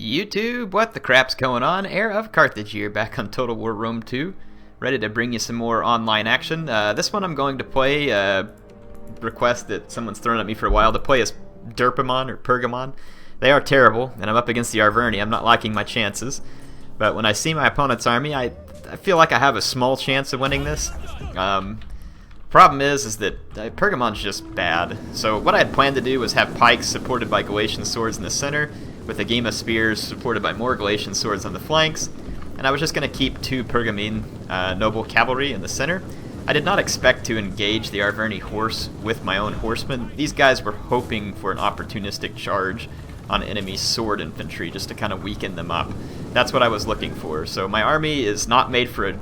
YouTube, what the crap's going on? HeirofCarthage here, back on Total War Rome 2, ready to bring you some more online action. This one I'm going to play, request that someone's thrown at me for a while, to play as Pergamon or Pergamon. They are terrible, and I'm up against the Arverni. I'm not liking my chances, but when I see my opponent's army, I feel like I have a small chance of winning this. Problem is that Pergamon's just bad. So what I had planned to do was have pikes supported by Galatian swords in the center, with a game of spears supported by more Galatian swords on the flanks, and I was just going to keep two Pergamene noble cavalry in the center. I did not expect to engage the Arverni horse with my own horsemen. These guys were hoping for an opportunistic charge on enemy sword infantry just to kind of weaken them up. That's what I was looking for. So my army is not made for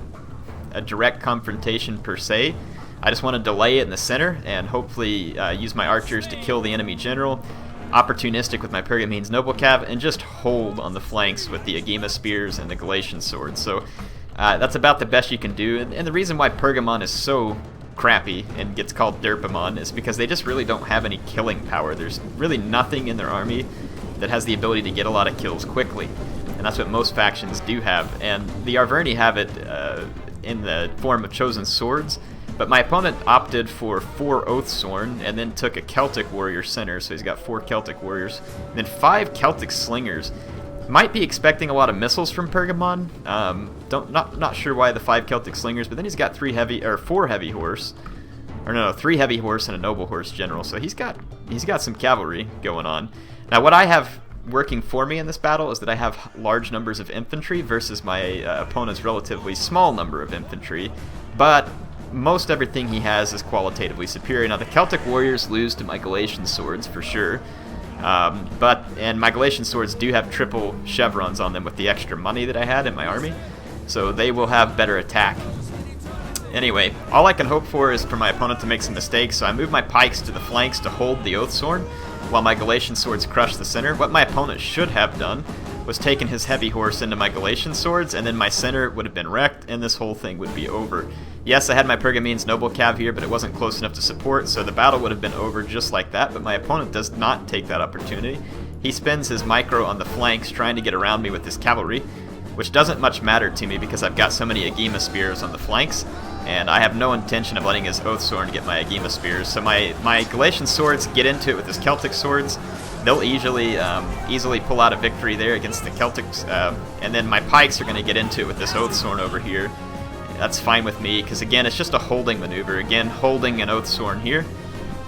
a direct confrontation per se. I just want to delay it in the center and hopefully use my archers to kill the enemy general, opportunistic with my Pergamene's noble cav, and just hold on the flanks with the Agema spears and the Galatian swords. So that's about the best you can do. And the reason why Pergamon is so crappy and gets called Derpamon is because they just really don't have any killing power. There's really nothing in their army that has the ability to get a lot of kills quickly, and that's what most factions do have. And the Arverni have it in the form of chosen swords, but my opponent opted for 4 Oathsworn and then took a Celtic warrior center, so he's got 4 Celtic warriors, and then 5 Celtic slingers. Might be expecting a lot of missiles from Pergamon. Not sure why the 5 Celtic slingers, but then he's got 4 heavy horse, or no, 3 heavy horse and a noble horse general. So he's got some cavalry going on. Now what I have working for me in this battle is that I have large numbers of infantry versus my opponent's relatively small number of infantry, but most everything he has is qualitatively superior. Now the Celtic warriors lose to my Galatian swords for sure, and my Galatian swords do have triple chevrons on them with the extra money that I had in my army, so they will have better attack. Anyway, all I can hope for is for my opponent to make some mistakes, so I move my pikes to the flanks to hold the Oathsworn, while my Galatian swords crush the center. What my opponent should have done was taken his heavy horse into my Galatian swords, and then my center would have been wrecked, and this whole thing would be over. Yes, I had my Pergamene's noble cav here, but it wasn't close enough to support, so the battle would have been over just like that, but my opponent does not take that opportunity. He spends his micro on the flanks trying to get around me with his cavalry, which doesn't much matter to me because I've got so many Agema spears on the flanks, and I have no intention of letting his Oathsworn get my Agema spears. So my Galatian swords get into it with his Celtic swords. They'll easily pull out a victory there against the Celtics, and then my pikes are going to get into it with this Oathsworn over here. That's fine with me, because again, it's just a holding maneuver. Again, holding an Oathsworn here,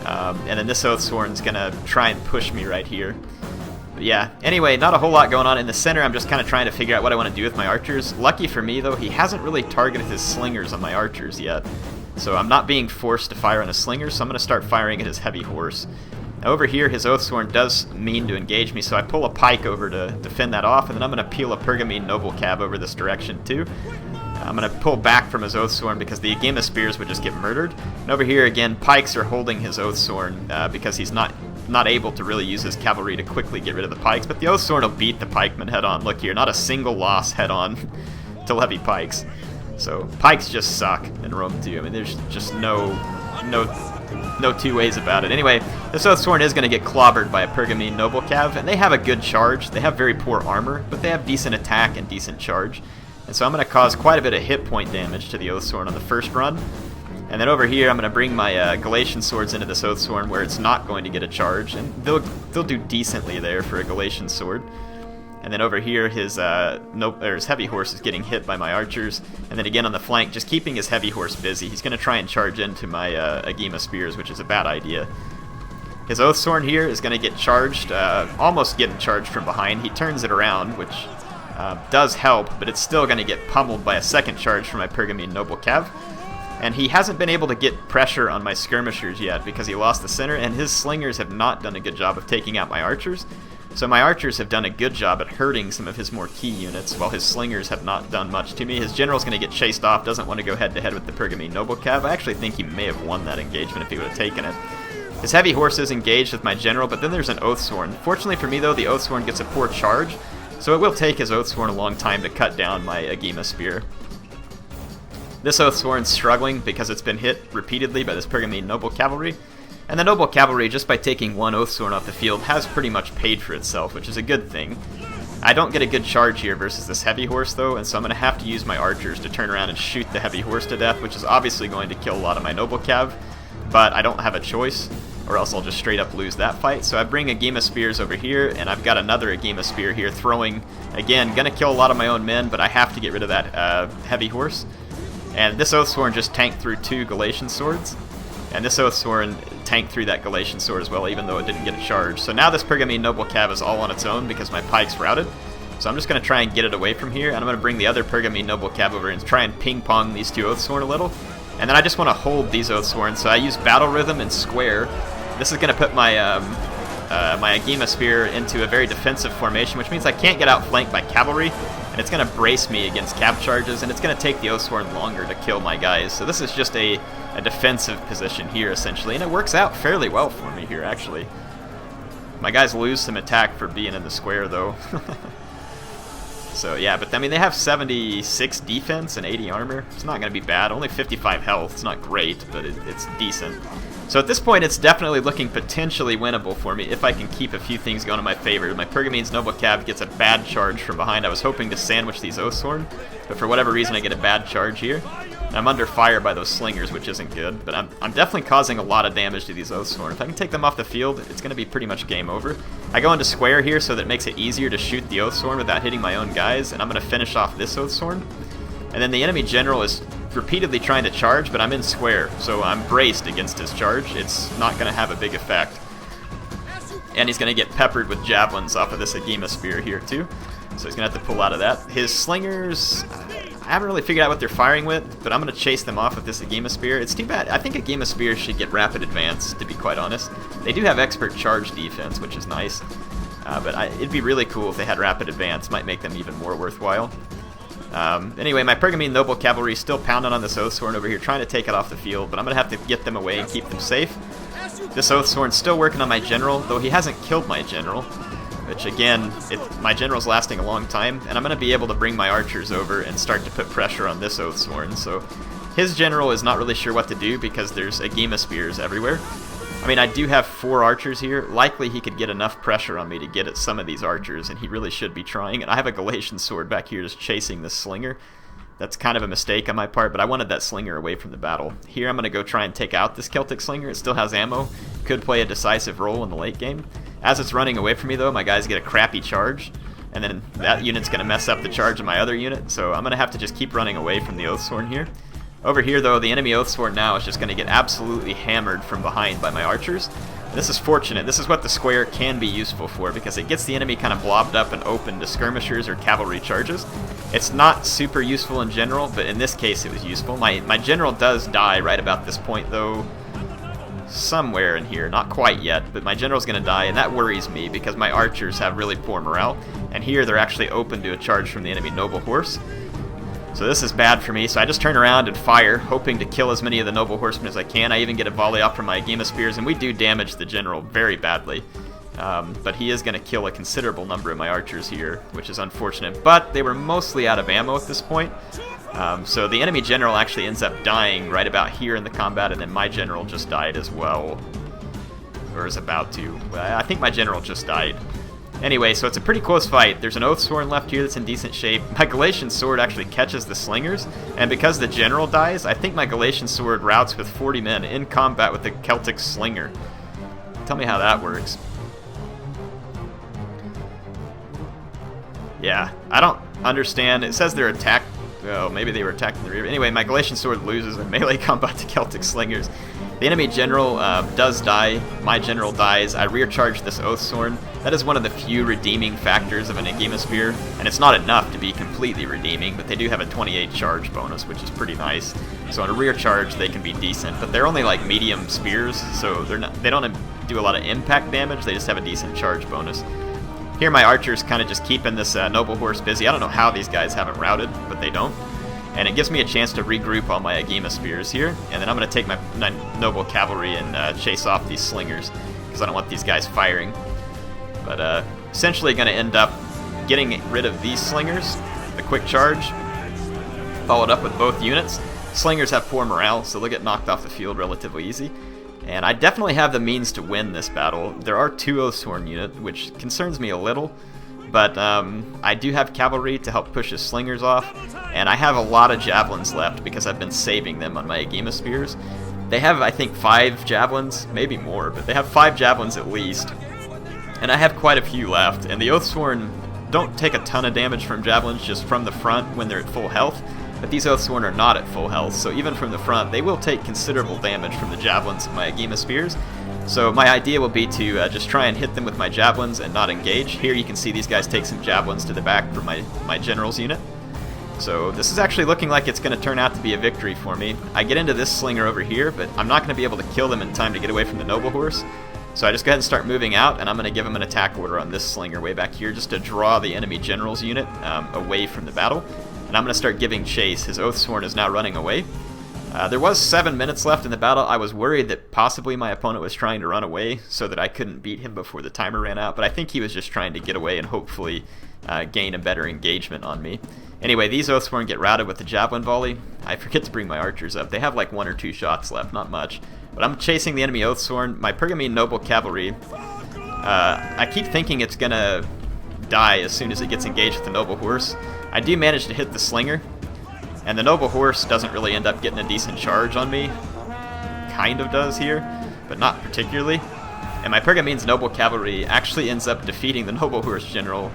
and then this Oathsworn's going to try and push me right here. But yeah, anyway, not a whole lot going on in the center. I'm just kind of trying to figure out what I want to do with my archers. Lucky for me, though, he hasn't really targeted his slingers on my archers yet, so I'm not being forced to fire on his slingers, so I'm going to start firing at his heavy horse. Now over here, his Oathsworn does mean to engage me, so I pull a pike over to defend that off, and then I'm going to peel a Pergamene noble cav over this direction too. I'm going to pull back from his Oathsworn because the Agema spears would just get murdered. And over here again, pikes are holding his Oathsworn because he's not able to really use his cavalry to quickly get rid of the pikes, but the Oathsworn will beat the pikemen head-on. Look here, not a single loss head-on to heavy pikes. So pikes just suck in Rome 2. I mean, there's just no two ways about it. Anyway, this Oathsworn is going to get clobbered by a Pergamene noble cav, and they have a good charge. They have very poor armor, but they have decent attack and decent charge. And so I'm going to cause quite a bit of hit point damage to the Oathsworn on the first run. And then over here, I'm going to bring my Galatian swords into this Oathsworn where it's not going to get a charge, and they'll do decently there for a Galatian sword. And then over here, his heavy horse is getting hit by my archers. And then again on the flank, just keeping his heavy horse busy. He's going to try and charge into my Agema spears, which is a bad idea. His Oathsworn here is going to get charged, almost getting charged from behind. He turns it around, which does help, but it's still going to get pummeled by a second charge from my Pergamene noble cav. And he hasn't been able to get pressure on my skirmishers yet because he lost the center, and his slingers have not done a good job of taking out my archers. So my archers have done a good job at hurting some of his more key units, while his slingers have not done much to me. His general's going to get chased off, doesn't want to go head-to-head with the Pergamene noble cav. I actually think he may have won that engagement if he would have taken it. His heavy horse is engaged with my general, but then there's an Oathsworn. Fortunately for me, though, the Oathsworn gets a poor charge, so it will take his Oathsworn a long time to cut down my Agema spear. This Oathsworn's struggling because it's been hit repeatedly by this Pergamene noble cavalry, and the noble cavalry, just by taking one Oathsworn off the field, has pretty much paid for itself, which is a good thing. I don't get a good charge here versus this heavy horse though, and so I'm going to have to use my archers to turn around and shoot the heavy horse to death, which is obviously going to kill a lot of my noble cav, but I don't have a choice, or else I'll just straight up lose that fight. So I bring Agema Spears over here, and I've got another Agema Spear here throwing, again, going to kill a lot of my own men, but I have to get rid of that heavy horse. And this Oathsworn just tanked through 2 Galatian swords, and this Oathsworn tanked through that Galatian sword as well, even though it didn't get a charge. So now this Pergamene Noble Cav is all on its own because my pike's routed. So I'm just going to try and get it away from here, and I'm going to bring the other Pergamene Noble Cav over and try and ping-pong these 2 Oathsworn a little. And then I just want to hold these Oathsworn, so I use Battle Rhythm and Square. This is going to put my my Agema Spear into a very defensive formation, which means I can't get outflanked by cavalry, and it's going to brace me against cav charges, and it's going to take the Oathsworn longer to kill my guys. So this is just a defensive position here, essentially, and it works out fairly well for me here, actually. My guys lose some attack for being in the square, though. So yeah, but I mean, they have 76 defense and 80 armor. It's not going to be bad. Only 55 health. It's not great, but it's decent. So at this point, it's definitely looking potentially winnable for me if I can keep a few things going in my favor. My Pergamene's Noble Cav gets a bad charge from behind. I was hoping to sandwich these Oathsworn, but for whatever reason, I get a bad charge here. I'm under fire by those slingers, which isn't good, but I'm definitely causing a lot of damage to these Oathsworn. If I can take them off the field, it's going to be pretty much game over. I go into square here so that it makes it easier to shoot the Oathsworn without hitting my own guys, and I'm going to finish off this Oathsworn. And then the enemy general is repeatedly trying to charge, but I'm in square, so I'm braced against his charge. It's not going to have a big effect. And he's going to get peppered with javelins off of this Agema Spear here, too. So he's going to have to pull out of that. His slingers, I haven't really figured out what they're firing with, but I'm going to chase them off with this Agema Spear. It's too bad. I think Agema Spear should get rapid advance, to be quite honest. They do have expert charge defense, which is nice. But it'd be really cool if they had rapid advance. Might make them even more worthwhile. Anyway, my Pergamene Noble Cavalry is still pounding on this Oathsworn over here, trying to take it off the field, but I'm going to have to get them away and keep them safe. This Oathsworn's still working on my general, though he hasn't killed my general. Which again, my general's lasting a long time, and I'm going to be able to bring my archers over and start to put pressure on this Oathsworn. So his general is not really sure what to do because there's Agema Spears everywhere. I mean, I do have 4 archers here. Likely he could get enough pressure on me to get at some of these archers, and he really should be trying. And I have a Galatian sword back here just chasing this slinger. That's kind of a mistake on my part, but I wanted that slinger away from the battle. Here I'm going to go try and take out this Celtic slinger. It still has ammo. Could play a decisive role in the late game. As it's running away from me, though, my guys get a crappy charge, and then that unit's going to mess up the charge of my other unit, so I'm going to have to just keep running away from the Oathsworn here. Over here, though, the enemy Oathsworn now is just going to get absolutely hammered from behind by my archers. This is fortunate. This is what the square can be useful for, because it gets the enemy kind of blobbed up and open to skirmishers or cavalry charges. It's not super useful in general, but in this case it was useful. My general does die right about this point, though. Somewhere in here, not quite yet, but my general's going to die, and that worries me because my archers have really poor morale, and here they're actually open to a charge from the enemy noble horse. So this is bad for me, so I just turn around and fire, hoping to kill as many of the noble horsemen as I can. I even get a volley off from my Agema Spears, and we do damage the general very badly. But he is going to kill a considerable number of my archers here, which is unfortunate, but they were mostly out of ammo at this point. So the enemy general actually ends up dying right about here in the combat, and then my general just died as well. Or is about to. I think my general just died. Anyway, so it's a pretty close fight. There's an Oathsworn left here that's in decent shape. My Galatian sword actually catches the slingers, and because the general dies, I think my Galatian sword routs with 40 men in combat with the Celtic slinger. Tell me how that works. Yeah, I don't understand. It says they're attacked. Oh, maybe they were attacked in the rear. Anyway, my Galatian sword loses in melee combat to Celtic slingers. The enemy general does die. My general dies. I rear charge this Oathsworn. That is one of the few redeeming factors of an Agema Spear, and it's not enough to be completely redeeming, but they do have a 28 charge bonus, which is pretty nice. So on a rear charge, they can be decent, but they're only like medium spears, so they don't do a lot of impact damage. They just have a decent charge bonus. Here my archers kind of just keeping this noble horse busy. I don't know how these guys haven't routed, but they don't. And it gives me a chance to regroup all my Agema Spears here, and then I'm going to take my noble cavalry and chase off these slingers, because I don't want these guys firing. But essentially going to end up getting rid of these slingers, the quick charge, followed up with both units. Slingers have poor morale, so they'll get knocked off the field relatively easy. And I definitely have the means to win this battle. There are 2 Oathsworn units, which concerns me a little, but I do have cavalry to help push his slingers off, and I have a lot of javelins left because I've been saving them on my Agema spears. They have, I think, 5 javelins, maybe more, but they have 5 javelins at least, and I have quite a few left, and the Oathsworn don't take a ton of damage from javelins just from the front when they're at full health, but these Oathsworn are not at full health, so even from the front, they will take considerable damage from the javelins of my Agema spears. So my idea will be to just try and hit them with my javelins and not engage. Here you can see these guys take some javelins to the back for my general's unit. So this is actually looking like it's going to turn out to be a victory for me. I get into this slinger over here, but I'm not going to be able to kill them in time to get away from the noble horse. So I just go ahead and start moving out, and I'm going to give him an attack order on this slinger way back here just to draw the enemy general's unit away from the battle. And I'm going to start giving chase. His Oathsworn is now running away. There was 7 minutes left in the battle. I was worried that possibly my opponent was trying to run away so that I couldn't beat him before the timer ran out, but I think he was just trying to get away and hopefully gain a better engagement on me. Anyway, these Oathsworn get routed with the javelin volley. I forget to bring my archers up. They have like 1 or 2 shots left, not much. But I'm chasing the enemy Oathsworn. My Pergamon noble cavalry, I keep thinking it's gonna die as soon as it gets engaged with the noble horse. I do manage to hit the slinger, and the noble horse doesn't really end up getting a decent charge on me. Kind of does here, but not particularly. And my Pergamon's noble cavalry actually ends up defeating the noble horse general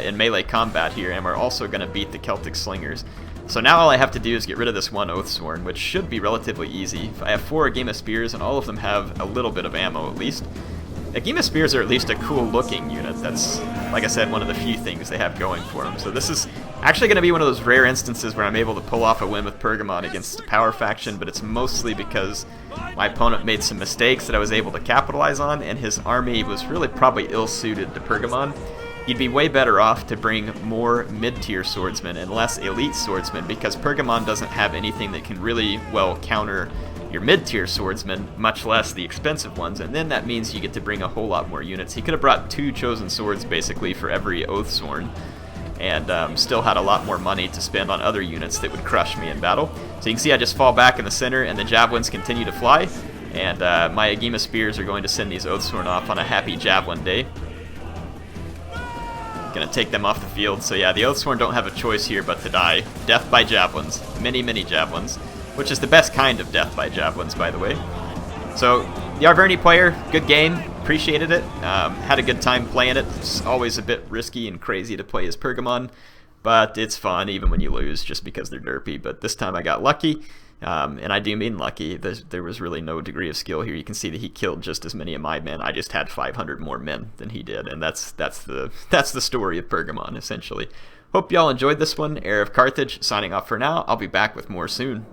in melee combat here, and we're also going to beat the Celtic slingers. So now all I have to do is get rid of this one Oathsworn, which should be relatively easy. I have 4 Agema spears, and all of them have a little bit of ammo at least. Agema spears are at least a cool looking unit. That's, like I said, one of the few things they have going for them. So this is actually going to be one of those rare instances where I'm able to pull off a win with Pergamon against the power faction, but it's mostly because my opponent made some mistakes that I was able to capitalize on, and his army was really probably ill-suited to Pergamon. You'd be way better off to bring more mid-tier swordsmen and less elite swordsmen, because Pergamon doesn't have anything that can really well counter your mid-tier swordsmen, much less the expensive ones, and then that means you get to bring a whole lot more units. He could have brought 2 chosen swords basically for every Oathsworn, and still had a lot more money to spend on other units that would crush me in battle. So you can see I just fall back in the center, and the javelins continue to fly, and my Agema spears are going to send these Oathsworn off on a happy javelin day. Gonna take them off the field. So yeah, the Oathsworn don't have a choice here but to die. Death by javelins. Many, many javelins. Which is the best kind of death by javelins, by the way. So, the Arverni player, good game. Appreciated it. Had a good time playing it. It's always a bit risky and crazy to play as Pergamon, but it's fun even when you lose just because they're derpy. But this time I got lucky, and I do mean lucky. There was really no degree of skill here. You can see that he killed just as many of my men. I just had 500 more men than he did, and that's the story of Pergamon, essentially. Hope y'all enjoyed this one. HeirofCarthage signing off for now. I'll be back with more soon.